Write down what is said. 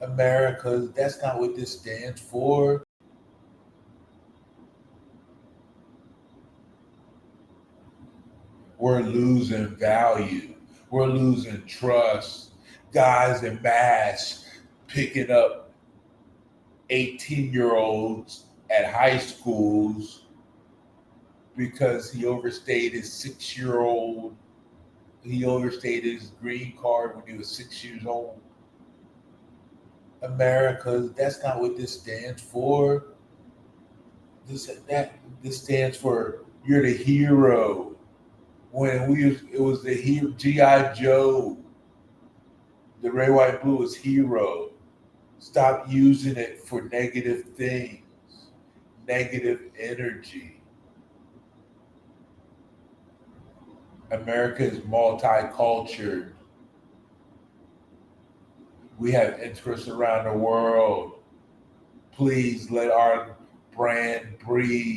America. That's not what this stands for. We're losing value. We're losing trust. Guys in mass picking up 18-year-olds at high schools because he overstayed his 6 year old. He overstayed his green card when he was 6 years old. America, that's not what this stands for. This stands for you're the hero. When it was the hero, GI Joe, the red, white, blue is hero. Stop using it for negative things, negative energy. America is multicultural. We have interests around the world. Please let our brand breathe.